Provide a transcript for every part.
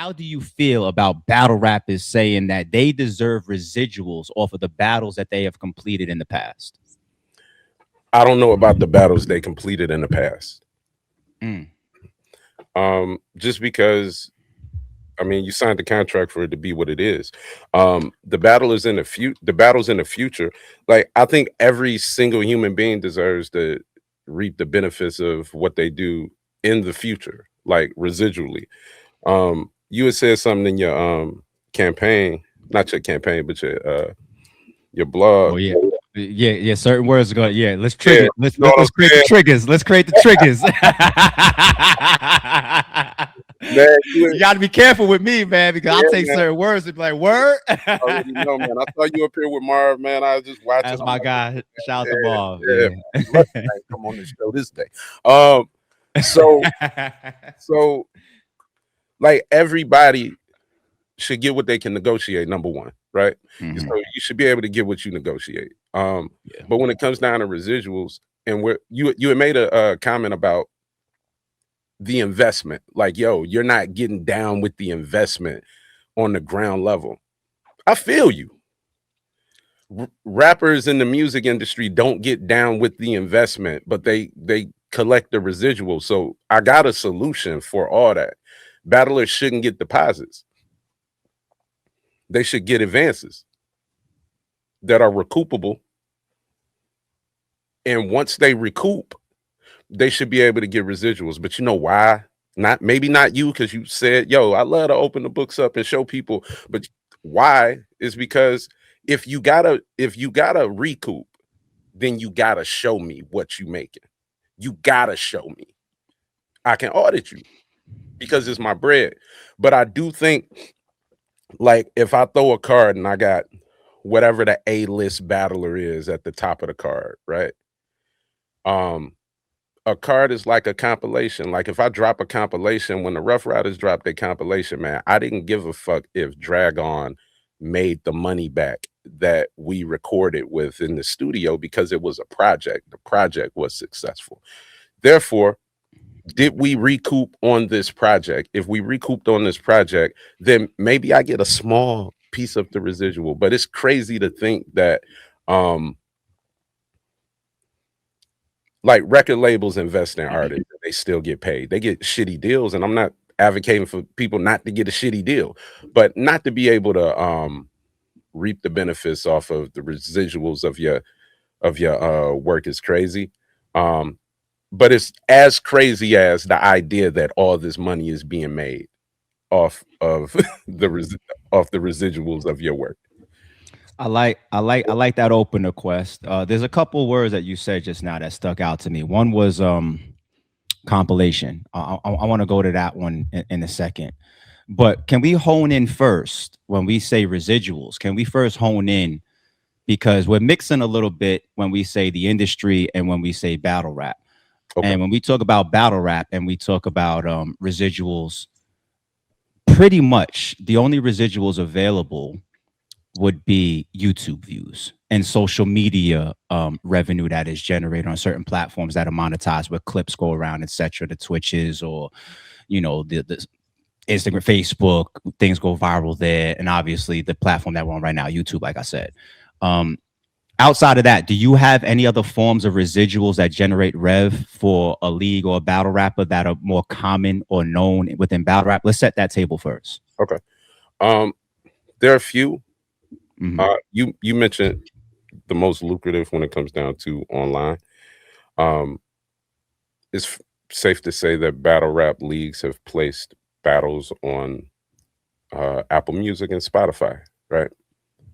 how do you feel about battle rappers saying that they deserve residuals off of the battles that they have completed in the past? I don't know about the battles they completed in the past. Mm. Just because, I mean, you signed the contract for it to be what it is. The battle is in the future. The battle's in the future. Like, I think every single human being deserves to reap the benefits of what they do in the future, like residually. You had said something in your campaign, not your campaign, but your Oh blog. yeah. Yeah. Certain words are going. Yeah, let's Yeah, trigger. you know what I'm Let's create the saying? triggers. Let's create the triggers. Man, You got to be careful with me, man, because I'll yeah, take man. certain words and be like, "Word." I already know, man. I saw you up here with Marv, man. I was just watching. That's I'm my like, guy. Shout out to yeah, Bob. yeah. Yeah. Man. He's lucky I ain't come on this show this day. Um, so so like everybody should get what they can negotiate, number one, right? Mhm. So you should be able to get what you negotiate. Yeah. But when it comes down to residuals, and where you had made a comment about the investment, like, yo, you're not getting down with the investment on the ground level. I feel you. Rappers in the music industry don't get down with the investment, but they collect the residuals. So I got a solution for all that. Battlers shouldn't get deposits. They should get advances that are recoupable. And once they recoup, they should be able to get residuals. But you know why? Maybe not you, because you said, yo, I love to open the books up and show people. But why is because if you gotta recoup, then you gotta show me what you making. You gotta show me. I can audit you because it's my bread. But I do think, like, if I throw a card and I got whatever the A-list battler is at the top of the card, right? A card is like a compilation. Like, if I drop a compilation, when the Rough Riders dropped their compilation, man, I didn't give a fuck if Dragon made the money back that we recorded with in the studio, because it was a project. The project was successful. Therefore, did we recoup on this project? If we recouped on this project, then maybe I get a small piece of the residual. But it's crazy to think that like record labels invest in artists, they still get paid. They get shitty deals, and I'm not advocating for people not to get a shitty deal, but not to be able to reap the benefits off of the residuals of your work is crazy. But it's as crazy as the idea that all this money is being made off of off the residuals of your work. I like that opener, Quest. There's a couple words that you said just now that stuck out to me. One was compilation. I want to go to that one in a second. But can we hone in first when we say residuals? Can we first hone in, because we're mixing a little bit when we say the industry and when we say battle rap. Okay. And when we talk about battle rap and we talk about residuals, pretty much the only residuals available would be YouTube views and social media revenue that is generated on certain platforms that are monetized, where clips go around, etc. The Twitches, or the Instagram, Facebook, things go viral there, and obviously the platform that we're on right now, YouTube, like I said. Outside of that, do you have any other forms of residuals that generate rev for a league or a battle rapper that are more common or known within battle rap? Let's set that table first. Okay. There are a few. Mm-hmm. You mentioned the most lucrative when it comes down to online. It's safe to say that battle rap leagues have placed battles on Apple Music and Spotify, right?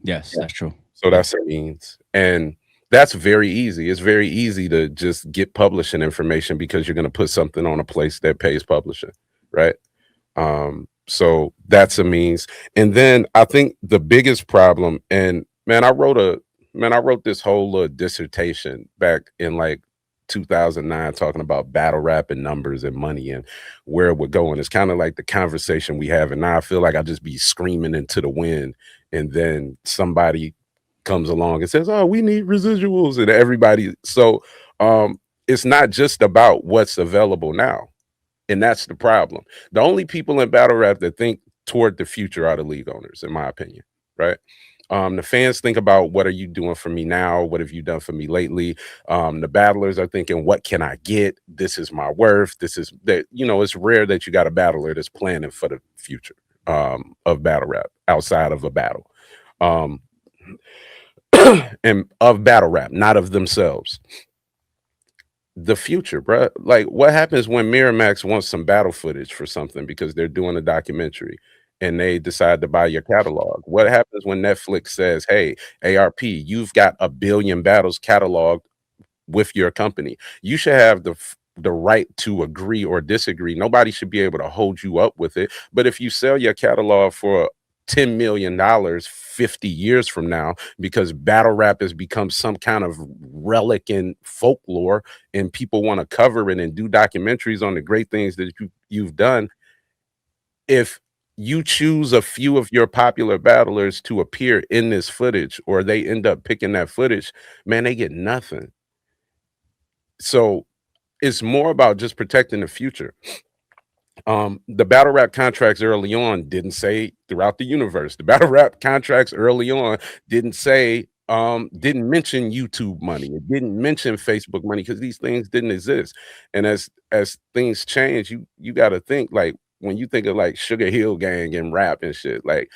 Yes, that's true. So that's a means. And that's very easy. It's very easy to just get publishing information because you're going to put something on a place that pays publishing, right? So that's a means. And then I think the biggest problem, and man, I wrote this whole dissertation back in like 2009 talking about battle rap and numbers and money and where we're going. It's kind of like the conversation we have, and now I feel like I just be screaming into the wind, and then somebody comes along and says, oh, we need residuals, and everybody. So it's not just about what's available now. And that's the problem. The only people in battle rap that think toward the future are the league owners, in my opinion, right? The fans think about, what are you doing for me now? What have you done for me lately? The battlers are thinking, what can I get? This is my worth. This is that, it's rare that you got a battler that's planning for the future of battle rap outside of a battle. Um, and of battle rap, not of themselves. The future, bro. Like, what happens when Miramax wants some battle footage for something because they're doing a documentary and they decide to buy your catalog? What happens when Netflix says, hey, ARP, you've got 1 billion battles cataloged with your company? You should have the right to agree or disagree. Nobody should be able to hold you up with it. But if you sell your catalog for $10 million 50 years from now, because battle rap has become some kind of relic in folklore, and people want to cover it and do documentaries on the great things that you've done, if you choose a few of your popular battlers to appear in this footage, or they end up picking that footage, man, they get nothing. So it's more about just protecting the future. The battle rap contracts early on didn't say throughout the universe. The battle rap contracts early on didn't say, didn't mention YouTube money. It didn't mention Facebook money, because these things didn't exist. And as things change, you got to think, like, when you think of like Sugar Hill Gang and rap and shit, like,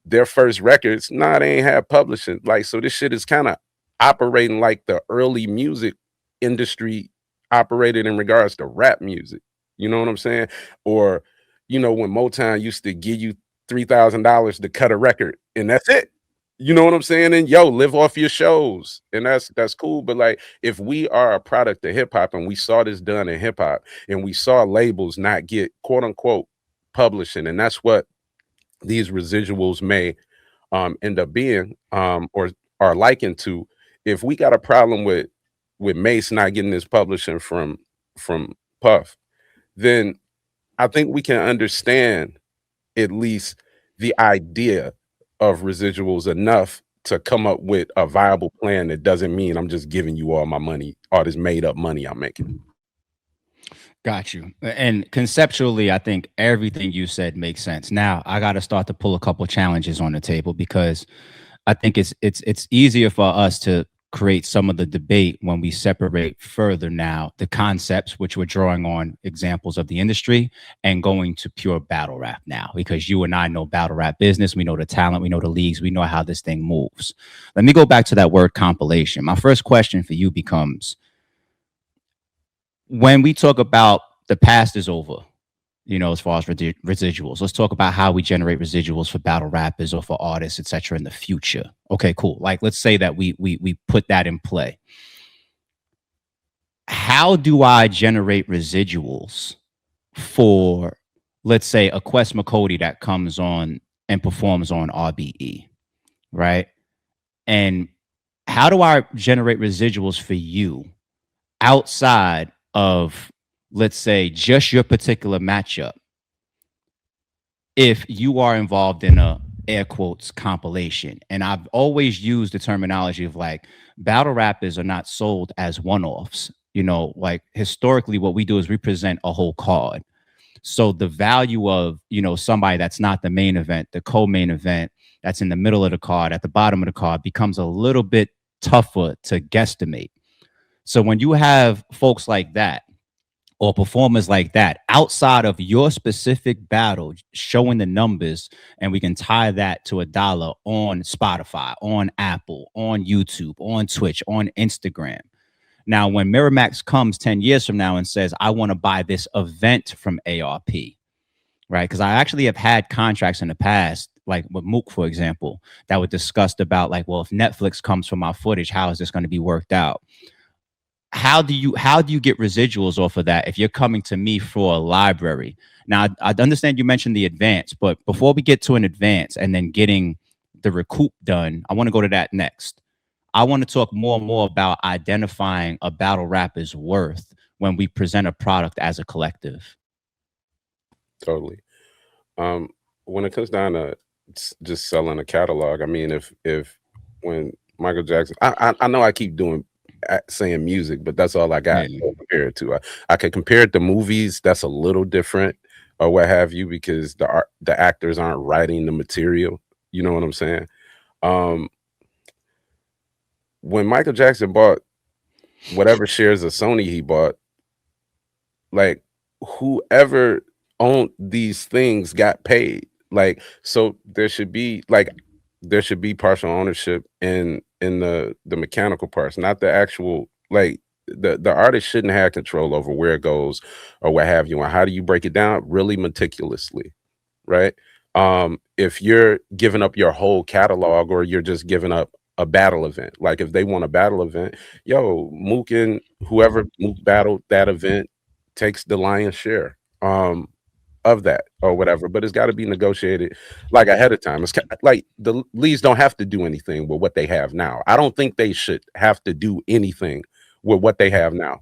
their first records, nah, they ain't have publishing. Like, so this shit is kind of operating like the early music industry operated in regards to rap music. You know what I'm saying? Or, when Motown used to give you $3,000 to cut a record, and that's it. You know what I'm saying? And yo, live off your shows. And that's cool. But like, if we are a product of hip hop, and we saw this done in hip hop, and we saw labels not get quote unquote publishing, and that's what these residuals may end up being, or are likened to. If we got a problem with Mace not getting this publishing from Puff, then I think we can understand at least the idea of residuals enough to come up with a viable plan that doesn't mean I'm just giving you all my money, all this made up money I'm making. Got you. And conceptually, I think everything you said makes sense. Now, I got to start to pull a couple challenges on the table, because I think it's easier for us to create some of the debate when we separate further now the concepts, which we're drawing on examples of the industry, and going to pure battle rap now, because you and I know battle rap business. We know the talent, we know the leagues, we know how this thing moves. Let me go back to that word compilation. My first question for you becomes, when we talk about the past is over, as far as residuals, let's talk about how we generate residuals for battle rappers or for artists, etc., in the future. Okay, cool. Like, let's say that we put that in play. How do I generate residuals for, let's say, a Quest Mcody that comes on and performs on RBE, right? And how do I generate residuals for you outside of, let's say, just your particular matchup, if you are involved in a air quotes compilation? And I've always used the terminology of, like, battle rappers are not sold as one-offs. Like, historically, what we do is we present a whole card. So the value of, somebody that's not the main event, the co-main event, that's in the middle of the card, at the bottom of the card, becomes a little bit tougher to guesstimate. So when you have folks like that, or performers like that, outside of your specific battle, showing the numbers, and we can tie that to $1 on Spotify, on Apple, on YouTube, on Twitch, on Instagram. Now, when Miramax comes 10 years from now and says, I want to buy this event from ARP, right? Because I actually have had contracts in the past, like with Mook, for example, that were discussed about, like, well, if Netflix comes for my footage, how is this going to be worked out? How do you get residuals off of that if you're coming to me for a library? Now, I understand you mentioned the advance, but before we get to an advance and then getting the recoup done, I want to go to that next. I want to talk more and more about identifying a battle rapper's worth when we present a product as a collective. Totally. When it comes down to just selling a catalog, I mean, if when Michael Jackson, I know I keep saying music, but that's all I got to compare it to. I could compare it to movies. That's a little different. or what have you, because the actors aren't writing the material. You know what I'm saying? Um, when Michael Jackson bought whatever shares of Sony he bought, like whoever owned these things got paid. Like, so there should be partial ownership in the mechanical parts, not the actual, like, the artist shouldn't have control over where it goes or what have you. And how do you break it down? Really meticulously, right? If you're giving up your whole catalog, or you're just giving up a battle event, like if they want a battle event, yo, Mook and whoever Mook battled that event takes the lion's share of that or whatever. But it's got to be negotiated like ahead of time. It's like the leagues don't have to do anything with what they have now. I don't think they should have to do anything with what they have now.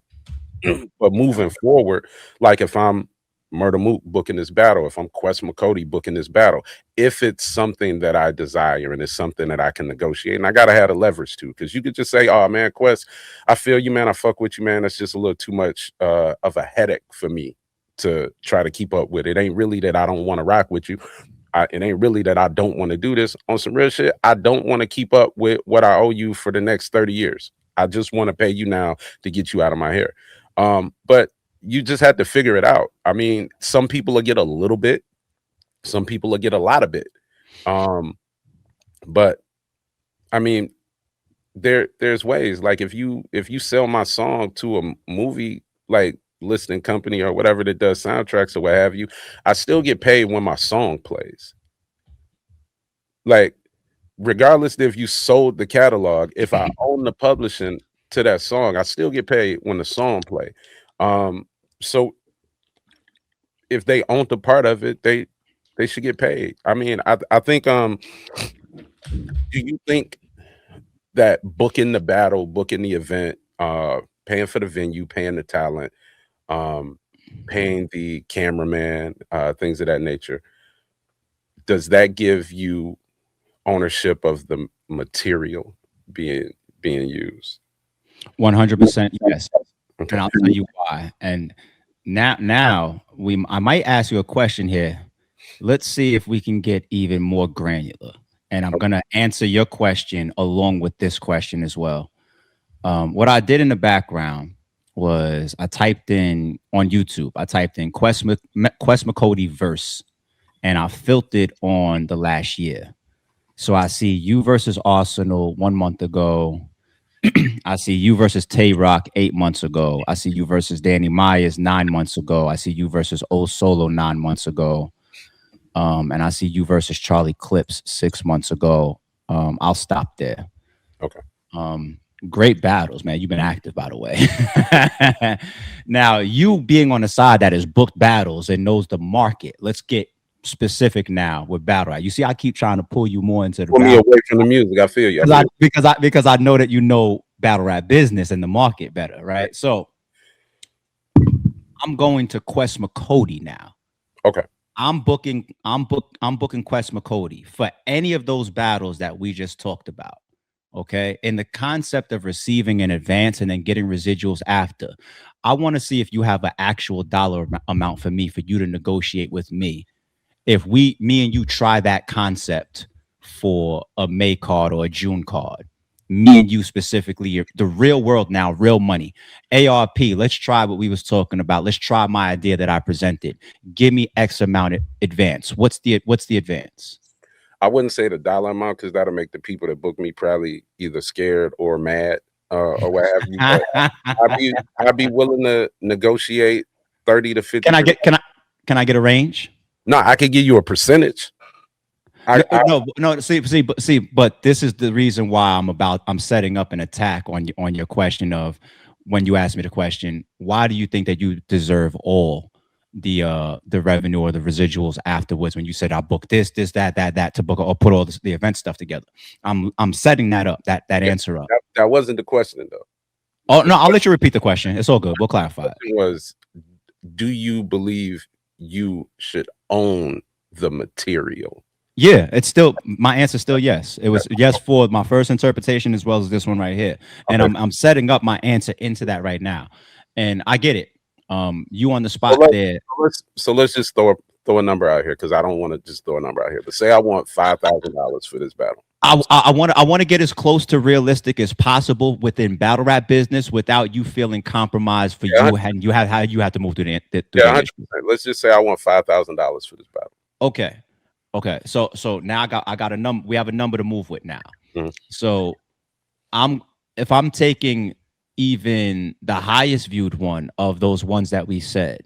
But moving forward, like if I'm Murder Mook booking this battle, if I'm Quest Mcody booking this battle, if it's something that I desire and it's something that I can negotiate, and I gotta have the leverage to, because you could just say, "Oh man, Quest, I feel you, man. I fuck with you, man. That's just a little too much of a headache for me to try to keep up with. It ain't really that I don't want to rock with you. It ain't really that I don't want to do this. On some real shit, I don't want to keep up with what I owe you for the next 30 years. I just want to pay you now to get you out of my hair." But you just had to figure it out. I mean, some people will get a little bit, some people will get a lot of it. But I mean, there's ways. Like if you sell my song to a movie like listing company or whatever that does soundtracks or what have you, I still get paid when my song plays. Like, regardless if you sold the catalog, if I own the publishing to that song, I still get paid when the song play. So if they own the part of it, they should get paid. I mean, I think do you think that booking the battle, booking the event, paying for the venue, paying the talent, paying the cameraman, things of that nature, does that give you ownership of the material being used? 100% yes. Okay. And I'll tell you why. And now I might ask you a question here. Let's see if we can get even more granular. And I'm gonna answer your question along with this question as well. What I did in the background was I typed in on YouTube. I typed in Quest Mcody verse, and I filtered on the last year. So I see you versus Arsenal 1 month ago. I see you versus Tay Rock 8 months ago. I see you versus Danny Myers 9 months ago. I see you versus Old Solo 9 months ago. And I see you versus Charlie Clips 6 months ago. I'll stop there. Okay. Great battles, man. You've been active, by the way. Now, you being on the side that has booked battles and knows the market. Let's get specific now with battle rap. You see, I keep trying to pull you more into the Pull me away from the music. I feel you. because I know that you know battle rap business and the market better, right? So I'm going to Quest Mcody now. Okay. I'm booking Quest Mcody for any of those battles that we just talked about. Okay. In the concept of receiving in advance and then getting residuals after, I want to see if you have an actual dollar amount for me, for you to negotiate with me. If me and you try that concept for a May card or a June card, me and you specifically, the real world now, real money, ARP, let's try what we was talking about. Let's try my idea that I presented. Give me X amount of advance. What's the advance? I wouldn't say the dollar amount, because that'll make the people that book me probably either scared or mad or what have you. But I'd be willing to negotiate 30 to 50. Can I get a range? No, I could give you a percentage. No. See, but this is the reason why I'm setting up an attack on your question of, when you asked me the question, why do you think that you deserve all the revenue or the residuals afterwards? When you said I booked this, that to book or put all the event stuff together, I'm setting that up, that answer up. That wasn't the question though. Oh no, I'll let you repeat the question. It's all good. We'll clarify. It was, do you believe you should own the material? Yeah, it's still, my answer still yes. It was yes for my first interpretation as well as this one right here. And I'm setting up my answer into that right now. And I get it. You on the So spot there. let's just throw a number out here because I don't want to just throw a number out here. But say I want $5,000 for this battle. I want to get as close to realistic as possible within battle rap business without you feeling compromised for Yeah, you and you have how you have to move through the yeah, industry. 100%. Let's just say I want $5,000 for this battle. Okay. Okay. So now I got a number. We have a number to move with now. Mhm. So if I'm taking even the highest viewed one of those ones that we said,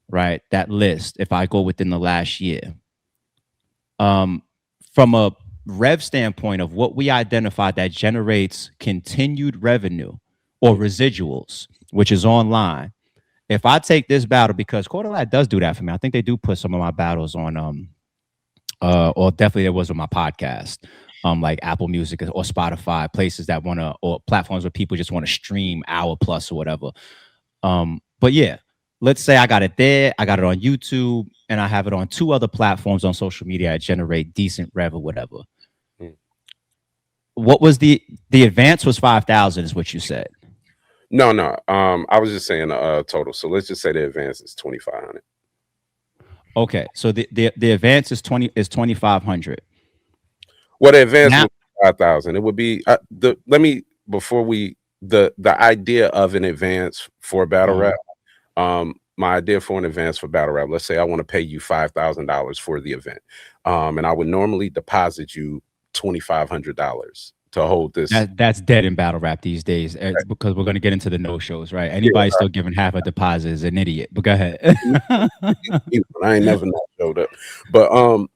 right? That list, if I go within the last year, from a rev standpoint of what we identified that generates continued revenue or residuals, which is online. If I take this battle, because Quarterlight does do that for me, I think they do put some of my battles on or definitely there was on my podcast, like Apple Music or Spotify, places that want to, or platforms where people just want to stream hour plus or whatever. But yeah, let's say I got it there, I got it on YouTube, and I have it on 2 other platforms on social media. I generate decent rev or whatever. Mm. What was the advance was 5,000 is what you said. No. I was just saying total. So let's just say the advance is 2,500. Okay, so the advance is 2,500. Well, the advance Now, would be 5,000. It would be the idea of an advance for battle rap. My idea for an advance for battle rap. Let's say I want to pay you $5,000 for the event, and I would normally deposit you $2,500 to hold this. that's dead in battle rap these days, because we're going to get into the no shows, right? Anybody still giving half a deposit is an idiot. But go ahead. I ain't never not showed up, but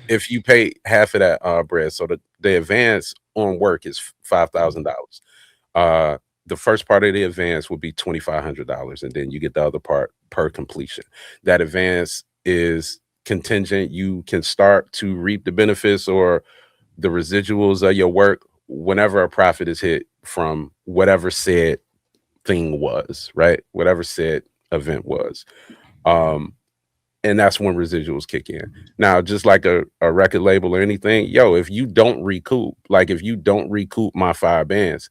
if you pay half of that bread, so the advance on work is $5,000. The first part of the advance would be $2,500, and then you get the other part per completion. That advance is contingent. You can start to reap the benefits or the residuals of your work whenever a profit is hit from whatever said thing was, right? Whatever said event was. And that's when residuals kick in. Now, just like a record label or anything, if you don't recoup my 5 bands,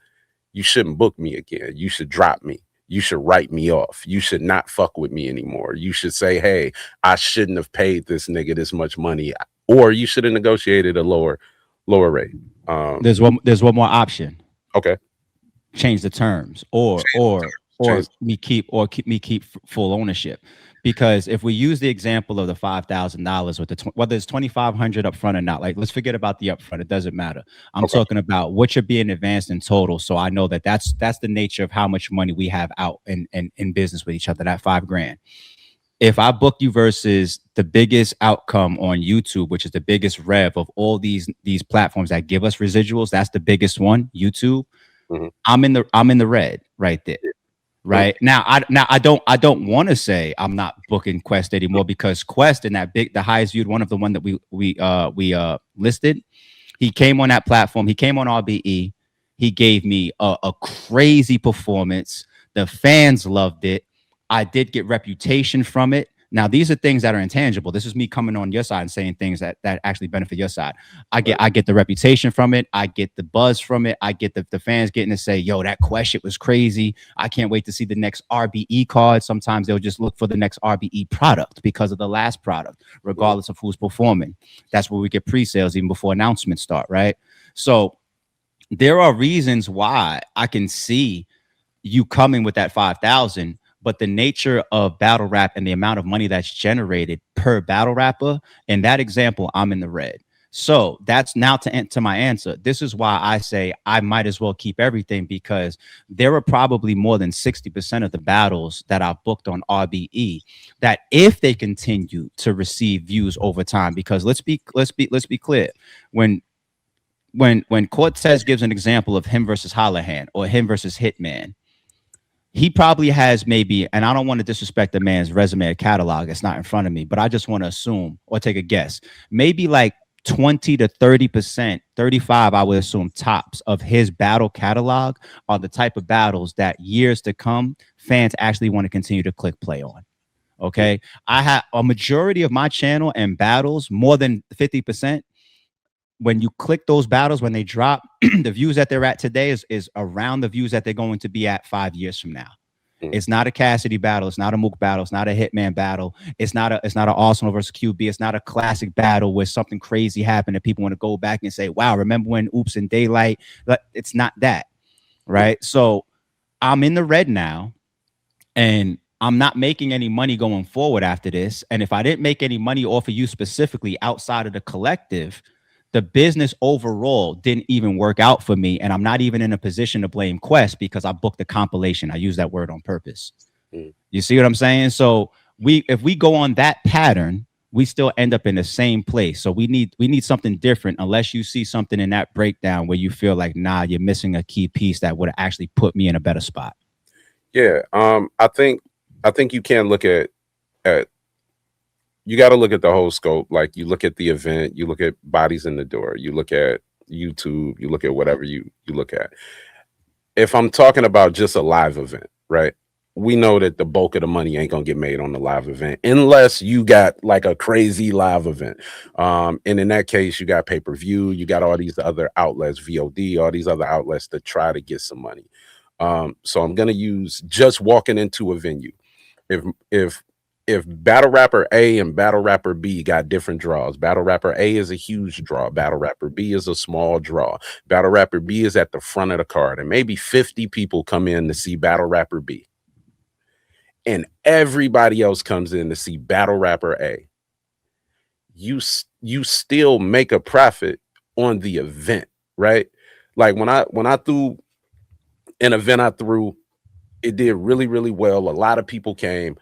you shouldn't book me again. You should drop me. You should write me off. You should not fuck with me anymore. You should say, hey, I shouldn't have paid this nigga this much money, or you should have negotiated a lower rate. There's one more option. Okay. Change the terms, or me keep full ownership. Because if we use the example of the $5,000 with whether it's 2,500 up front or not, like let's forget about the upfront. It doesn't matter. I'm talking about what you're being advanced in total. So I know that's the nature of how much money we have out in business with each other. That $5,000. If I book you versus the biggest outcome on YouTube, which is the biggest rev of all these platforms that give us residuals, that's the biggest one, YouTube. Mm-hmm. I'm in the red right there. Right now, I don't want to say I'm not booking Quest anymore, because Quest in the highest viewed one of the one that we listed, he came on that platform. He came on RBE. He gave me a crazy performance. The fans loved it. I did get reputation from it. Now, these are things that are intangible. This is me coming on your side and saying things that actually benefit your side. I get the reputation from it. I get the buzz from it. I get the fans getting to say, yo, that Quest shit was crazy. I can't wait to see the next RBE card. Sometimes they'll just look for the next RBE product because of the last product, regardless of who's performing. That's where we get pre-sales even before announcements start, right? So there are reasons why I can see you coming with that 5,000. But the nature of battle rap and the amount of money that's generated per battle rapper, in that example, I'm in the red. So that's now to my answer. This is why I say I might as well keep everything, because there are probably more than 60% of the battles that I've booked on RBE that, if they continue to receive views over time, because let's be clear, when Cortez gives an example of him versus Holohan or him versus Hitman, he probably has maybe, and I don't want to disrespect the man's resume or catalog, it's not in front of me, but I just want to assume or take a guess, maybe like 20 to 30%, 35, I would assume, tops of his battle catalog are the type of battles that years to come, fans actually want to continue to click play on. Okay. I have a majority of my channel and battles, more than 50%. When you click those battles, when they drop, the views that they're at today is around the views that they're going to be at 5 years from now. Mm. It's not a Cassidy battle. It's not a Mook battle. It's not a Hitman battle. It's not an Arsenal versus QB. It's not a classic battle where something crazy happened and people want to go back and say, wow, remember when Oops and Daylight? It's not that, right? So I'm in the red now, and I'm not making any money going forward after this. And if I didn't make any money off of you specifically outside of the collective, the business overall didn't even work out for me. And I'm not even in a position to blame Quest because I booked a compilation. I use that word on purpose. Mm. You see what I'm saying? So if we go on that pattern, we still end up in the same place. So we need something different, unless you see something in that breakdown where you feel like, nah, you're missing a key piece that would have actually put me in a better spot. Yeah. I think you can look at you got to look at the whole scope. Like, you look at the event, you look at bodies in the door, you look at YouTube, you look at whatever you look at. If I'm talking about just a live event, right? We know that the bulk of the money ain't gonna get made on the live event unless you got like a crazy live event. And in that case, you got pay-per-view, you got all these other outlets, VOD, all these other outlets to try to get some money. So I'm gonna use just walking into a venue. If battle rapper A and battle rapper B got different draws, battle rapper A is a huge draw, battle rapper B is a small draw, battle rapper B is at the front of the card, and maybe 50 people come in to see battle rapper B, and everybody else comes in to see battle rapper A, you still make a profit on the event, right? Like when I threw an event, it did really, really well. A lot of people came,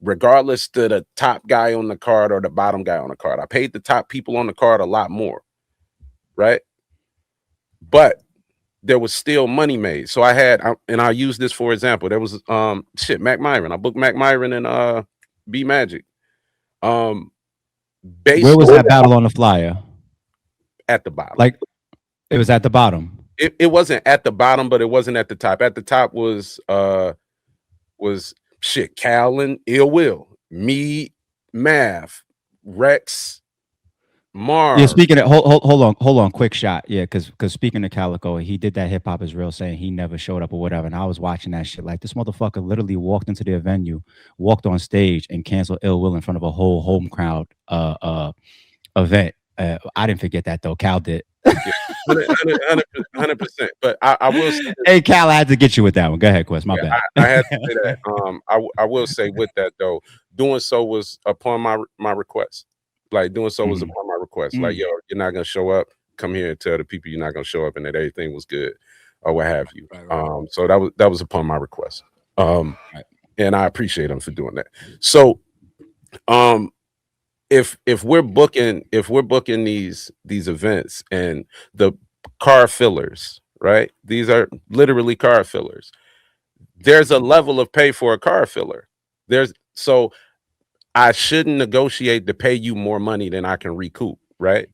regardless to the top guy on the card or the bottom guy on the card. I paid the top people on the card a lot more, right? But there was still money made. So and I'll use this for example. There was Mac Myron. I booked Mac Myron and B Magic. Where was that battle on the flyer? At the bottom. Like, it was at the bottom. It wasn't at the bottom, but it wasn't at the top. At the top was Cal and Ill Will, me, Math, Rex, Mars. Yeah, speaking of hold on, quick shot. Yeah, because speaking of Calico, he did that hip hop is real saying he never showed up or whatever. And I was watching that shit. Like, this motherfucker literally walked into the venue, walked on stage, and canceled Ill Will in front of a whole home crowd event. I didn't forget that though. Cal did. 100%. But I will say, hey, Cal, I had to get you with that one. Go ahead, Quest. My bad. I had to say that. I will say with that though, doing so was upon my request. Like, doing so was upon my request. Like, yo, you're not gonna show up. Come here and tell the people you're not gonna show up and that everything was good or what have you. Right. So that was upon my request. Right. And I appreciate them for doing that. So if we're booking these events and the car fillers, right? These are literally car fillers. There's a level of pay for a car filler. So I shouldn't negotiate to pay you more money than I can recoup, right?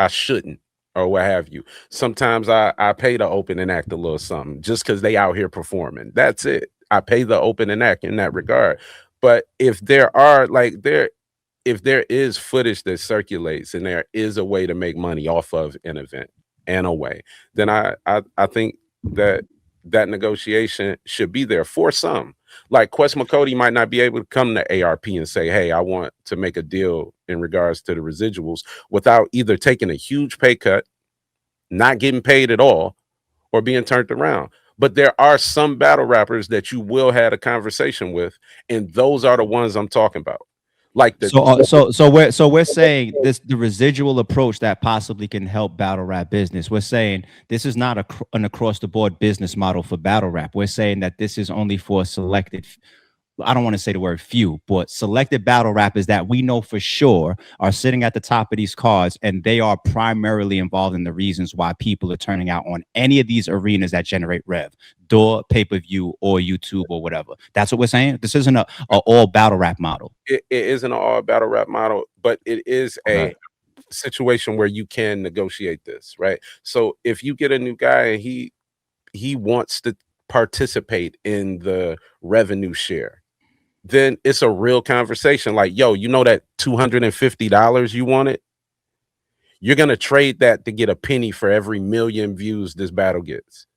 I shouldn't, or what have you. Sometimes I pay the opening act a little something just because they out here performing. That's it. I pay the opening act in that regard. But if there is footage that circulates and there is a way to make money off of an event and a way, then I think that negotiation should be there for some. Like, Quest Mcody might not be able to come to ARP and say, hey, I want to make a deal in regards to the residuals without either taking a huge pay cut, not getting paid at all, or being turned around. But there are some battle rappers that you will have a conversation with, and those are the ones I'm talking about. Like so we're saying the residual approach that possibly can help battle rap business. We're saying this is not an across the board business model for battle rap. We're saying that this is only for selected. I don't want to say the word few, but selected battle rappers that we know for sure are sitting at the top of these cards, and they are primarily involved in the reasons why people are turning out on any of these arenas that generate rev, door, pay-per-view, or YouTube or whatever. That's what we're saying. This isn't a all battle rap model. It isn't an all battle rap model, but it is a situation where you can negotiate this, right? So if you get a new guy and he wants to participate in the revenue share, then it's a real conversation. Like, yo, you know that $250 you wanted? You're going to trade that to get a penny for every million views this battle gets,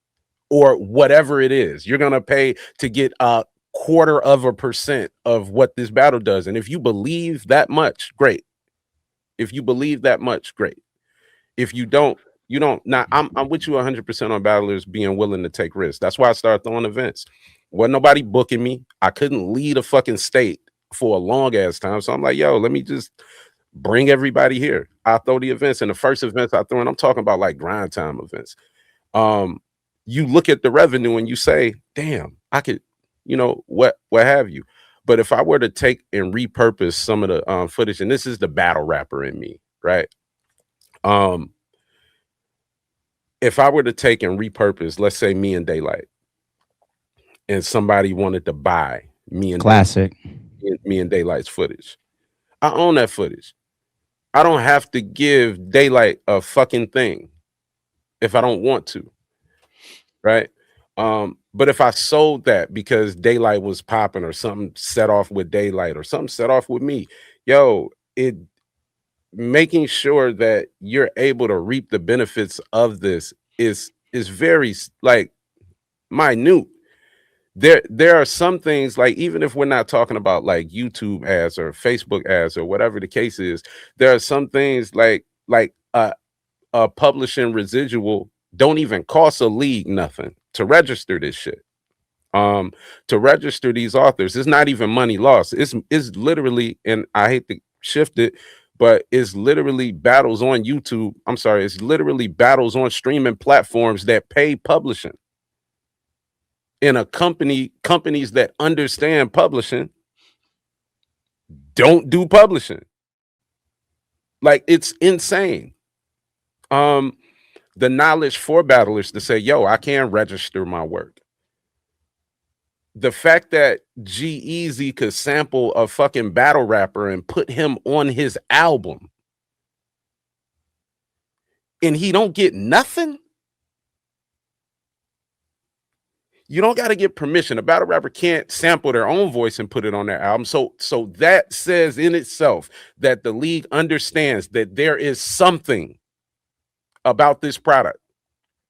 or whatever it is. You're going to pay to get 0.25% of what this battle does. And if you believe that much, great. If you believe that much, great. If you don't, you don't. Now, I'm with you 100% on battlers being willing to take risks. That's why I started throwing events. Wasn't nobody booking me. I couldn't lead a fucking state for a long ass time. So I'm like, yo, let me just bring everybody here. I throw the events, and the first events I throw, and I'm talking about like grind time events. You look at the revenue and you say, damn, I could, what have you. But if I were to take and repurpose some of the footage, and this is the battle rapper in me, right? If I were to take and repurpose, let's say Me and Daylight, and somebody wanted to buy Me and Classic. Me and Daylight's footage, I own that footage. I don't have to give Daylight a fucking thing if I don't want to, right? But if I sold that because Daylight was popping, or something set off with Daylight, or something set off with me, yo, it making sure that you're able to reap the benefits of this is very like minute. There are some things, like, even if we're not talking about like YouTube ads or Facebook ads or whatever the case is, there are some things like a publishing residual don't even cost a league nothing to register this shit. To register these authors, it's not even money lost. It's literally, and I hate to shift it, but it's literally battles on YouTube. I'm sorry, it's literally battles on streaming platforms that pay publishing. In a companies that understand publishing don't do publishing. Like, it's insane. The knowledge for battlers to say, yo, I can register my work. The fact that G-Eazy could sample a fucking battle rapper and put him on his album and he don't get nothing. You don't got to get permission. A battle rapper can't sample their own voice and put it on their album. So that says in itself that the league understands that there is something about this product